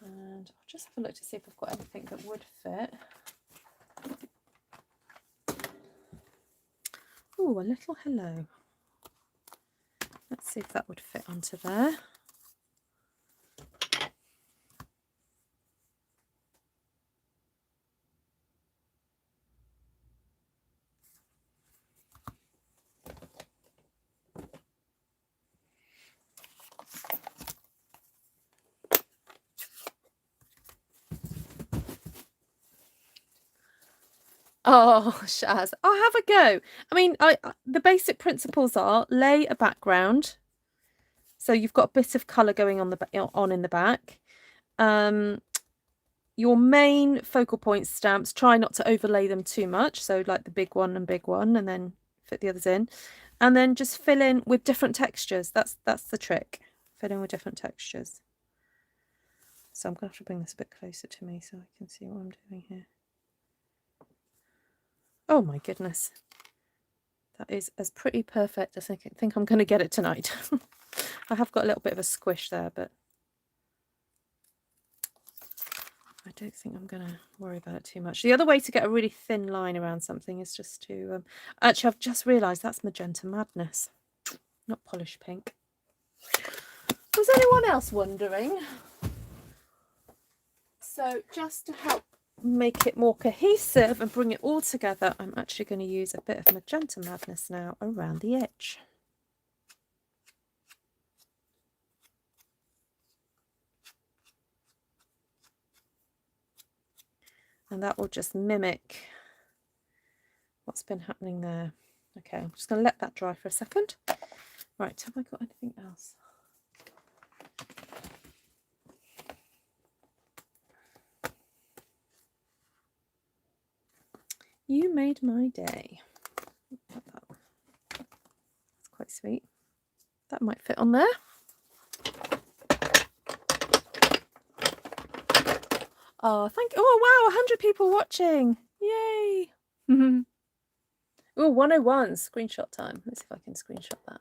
And I'll just have a look to see if I've got anything that would fit. Oh, a little hello. Let's see if that would fit onto there. Oh, Shaz, I'll have a go. I mean, the basic principles are lay a background. So you've got a bit of colour going on in the back. Your main focal point stamps, try not to overlay them too much. So like the big one, and then fit the others in. And then just fill in with different textures. That's the trick. Fill in with different textures. So I'm going to have to bring this a bit closer to me so I can see what I'm doing here. Oh my goodness. That is as pretty perfect as I think I'm going to get it tonight. I have got a little bit of a squish there, but I don't think I'm going to worry about it too much. The other way to get a really thin line around something is just to... actually, I've just realised that's Magenta Madness, not Polish Pink. Was anyone else wondering? So just to help make it more cohesive and bring it all together, I'm actually going to use a bit of Magenta Madness now around the edge. And that will just mimic what's been happening there. Okay, I'm just going to let that dry for a second. Right, have I got anything else? You made my day. That's quite sweet. That might fit on there. Oh, oh wow, 100 people watching. Yay. Oh, 101 screenshot time. Let's see if I can screenshot that.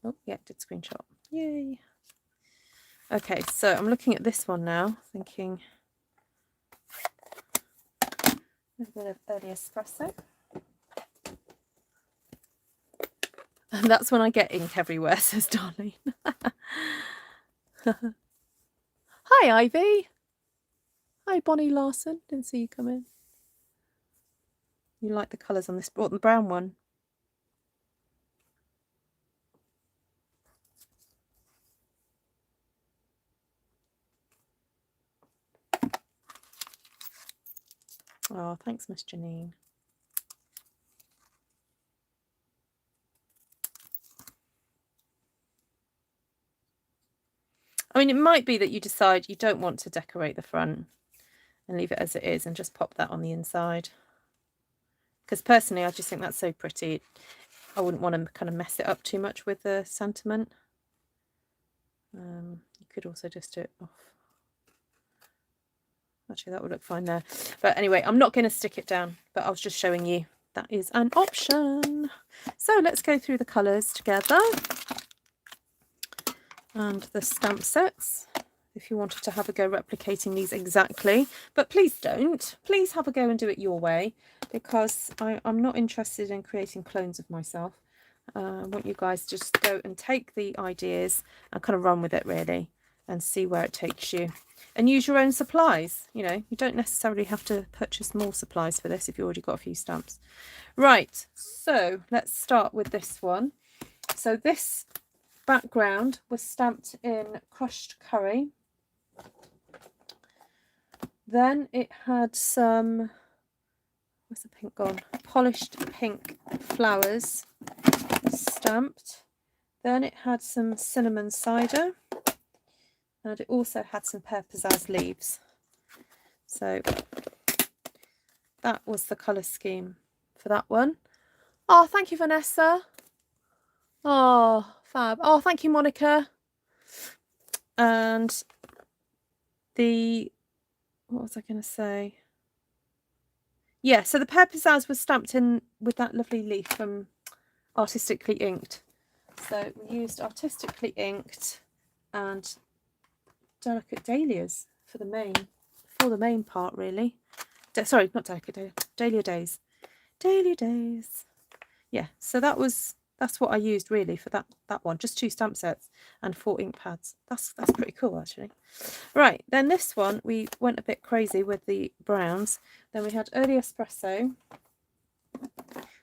Oh, yeah, it did screenshot. Yay. Okay, so I'm looking at this one now, thinking a little bit of early espresso. And that's when I get ink everywhere, says Darlene. Hi, Ivy. Hi, Bonnie Larson. Didn't see you come in. You like the colours on this, the brown one? Oh, thanks, Miss Janine. I mean, it might be that you decide you don't want to decorate the front and leave it as it is and just pop that on the inside. Because personally, I just think that's so pretty. I wouldn't want to kind of mess it up too much with the sentiment. You could also just do it off. Actually, that would look fine there. But anyway, I'm not going to stick it down, but I was just showing you that is an option. So let's go through the colours together and the stamp sets. If you wanted to have a go replicating these exactly, but please don't. Please have a go and do it your way, because I'm not interested in creating clones of myself. I want you guys to just go and take the ideas and kind of run with it, really, and see where it takes you. And use your own supplies. You know, you don't necessarily have to purchase more supplies for this if you've already got a few stamps. Right, so let's start with this one. So this background was stamped in crushed curry. Then it had some, where's the pink gone? Polished pink flowers stamped. Then it had some cinnamon cider. And it also had some Pear Pizzazz leaves. So that was the colour scheme for that one. Oh, thank you, Vanessa. Oh, fab. Oh, thank you, Monica. And what was I going to say? Yeah, so the Pear Pizzazz was stamped in with that lovely leaf from Artistically Inked. So we used Artistically Inked and Delicate Dahlias for the main part, really. Sorry, not Delicate Dahlia, Dahlia Days. Dahlia Days. Yeah, so that's what I used really for that one. Just 2 stamp sets and 4 ink pads. That's pretty cool, actually. Right, then this one we went a bit crazy with the browns. Then we had early espresso,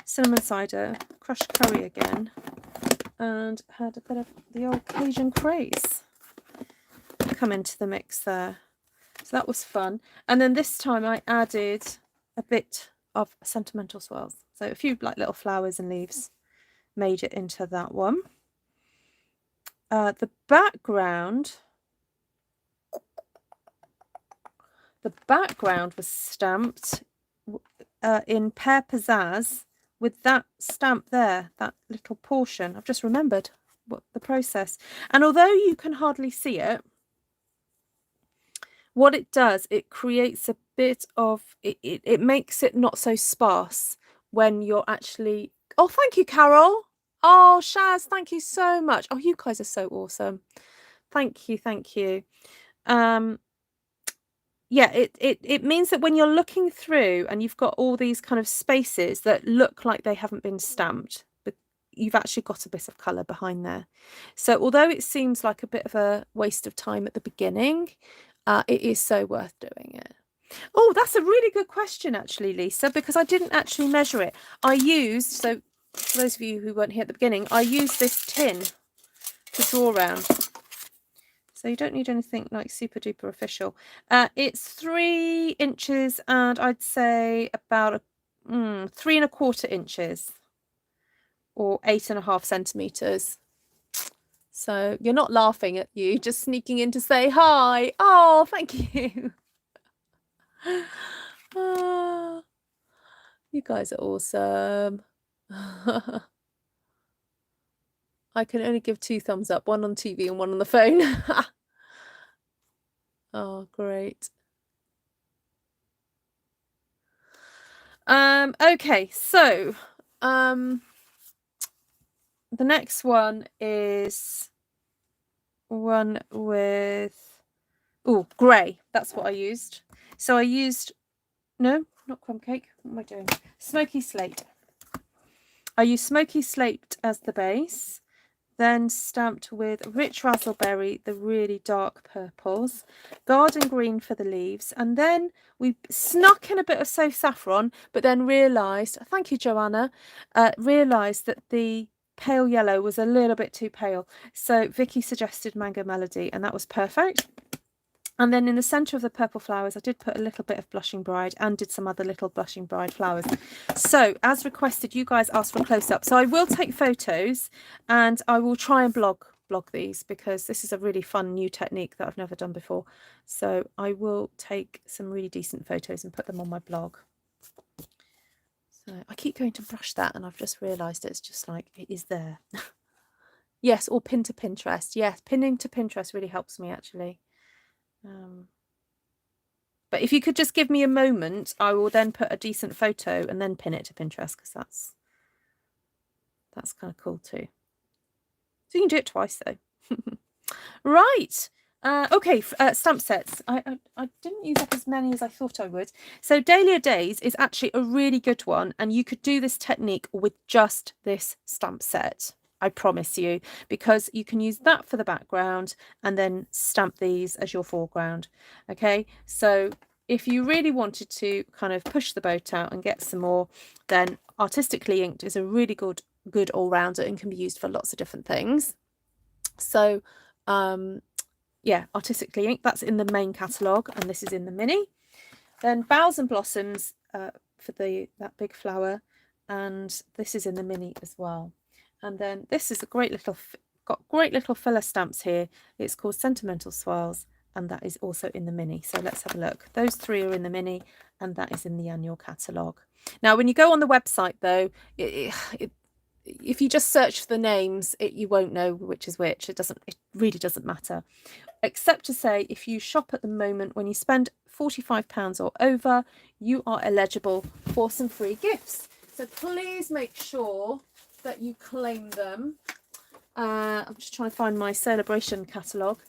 cinnamon cider, crushed curry again, and had a bit of the old Cajun Craze come into the mix there. So that was fun. And then this time I added a bit of Sentimental Swirls. So a few like little flowers and leaves made it into that one. The background was stamped in Pear Pizzazz with that stamp there, that little portion. I've just remembered what the process. And although you can hardly see it, what it does, it creates a bit of, it makes it not so sparse when you're actually, oh, thank you, Carol. Oh, Shaz, thank you so much. Oh, you guys are so awesome. Thank you, thank you. Yeah, it means that when you're looking through and you've got all these kind of spaces that look like they haven't been stamped, but you've actually got a bit of colour behind there. So although it seems like a bit of a waste of time at the beginning, it is so worth doing it. Oh, that's a really good question, actually, Lisa, because I didn't actually measure it. I used, so for those of you who weren't here at the beginning, I used this tin to draw around. So you don't need anything like super duper official. It's 3 inches and I'd say about 3¼ inches or 8½ centimeters. So you're not laughing at you, just sneaking in to say hi. Oh, thank you. Oh, you guys are awesome. I can only give 2 thumbs up, one on TV and one on the phone. Oh, great. Okay, so the next one is one with grey. That's what I used. So I used no, not crumb cake. What am I doing? Smoky Slate. I used Smoky Slate as the base, then stamped with rich Razzleberry, the really dark purples, garden green for the leaves, and then we snuck in a bit of Safe Saffron, but then realised, thank you, Joanna, realised that the pale yellow was a little bit too pale. So Vicky suggested Mango Melody, and that was perfect. And then in the center of the purple flowers, I did put a little bit of Blushing Bride and did some other little Blushing Bride flowers. So as requested, you guys asked for a close-up. So I will take photos and I will try and blog these, because this is a really fun new technique that I've never done before. So I will take some really decent photos and put them on my blog. So I keep going to brush that and I've just realized it's just like, it is there. Yes, or pin to Pinterest. Yes, pinning to Pinterest really helps me actually. But if you could just give me a moment, I will then put a decent photo and then pin it to Pinterest, because that's kind of cool too. So you can do it twice though. Right. Okay, stamp sets. I didn't use up as many as I thought I would. So Dahlia Days is actually a really good one, and you could do this technique with just this stamp set. I promise you, because you can use that for the background and then stamp these as your foreground. Okay, so if you really wanted to kind of push the boat out and get some more, then Artistically Inked is a really good all-rounder and can be used for lots of different things. So yeah, Artistically Inked, that's in the main catalogue, and this is in the mini. Then Boughs and Blossoms for that big flower, and this is in the mini as well. And then this is a great little, got great little filler stamps here. It's called Sentimental Swirls, and that is also in the mini. So let's have a look. Those three are in the mini, and that is in the annual catalogue. Now, when you go on the website, though, if you just search for the names, you won't know which is which. It really doesn't matter. Except to say, if you shop at the moment, when you spend £45 or over, you are eligible for some free gifts. So please make sure that you claim them. I'm just trying to find my celebration catalogue.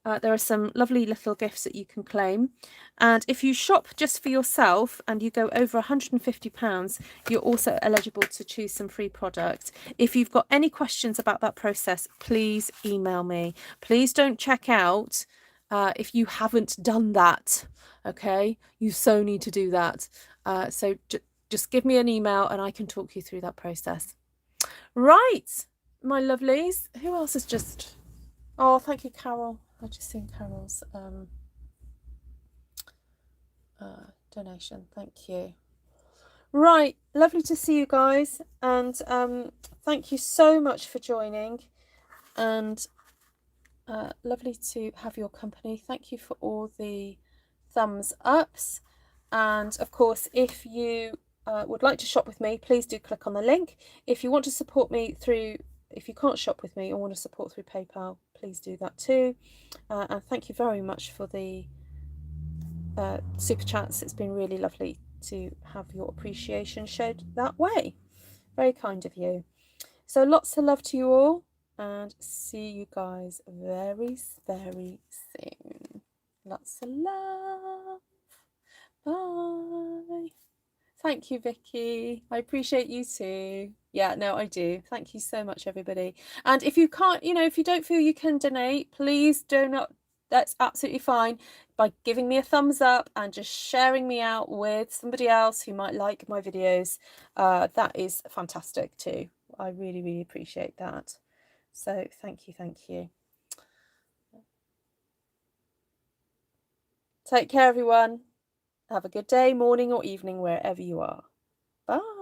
There are some lovely little gifts that you can claim. And if you shop just for yourself and you go over £150, you're also eligible to choose some free product. If you've got any questions about that process, please email me. Please don't check out if you haven't done that. Okay, you so need to do that. So just give me an email and I can talk you through that process. Right, my lovelies. Who else has just... Oh, thank you, Carol. I just seen Carol's donation. Thank you. Right, lovely to see you guys, and thank you so much for joining, and lovely to have your company. Thank you for all the thumbs ups, and of course, if you would like to shop with me, please do click on the link. If you want to support me through, if you can't shop with me or want to support through PayPal, please do that too. And thank you very much for the super chats. It's been really lovely to have your appreciation showed that way. Very kind of you. So lots of love to you all, and see you guys very, very soon. Lots of love. Bye. Thank you, Vicky. I appreciate you too. Yeah, no, I do. Thank you so much, everybody. And if you can't, if you don't feel you can donate, please do not. That's absolutely fine. By giving me a thumbs up and just sharing me out with somebody else who might like my videos, that is fantastic too. I really, really appreciate that. So thank you, thank you. Take care, everyone. Have a good day, morning or evening, wherever you are. Bye.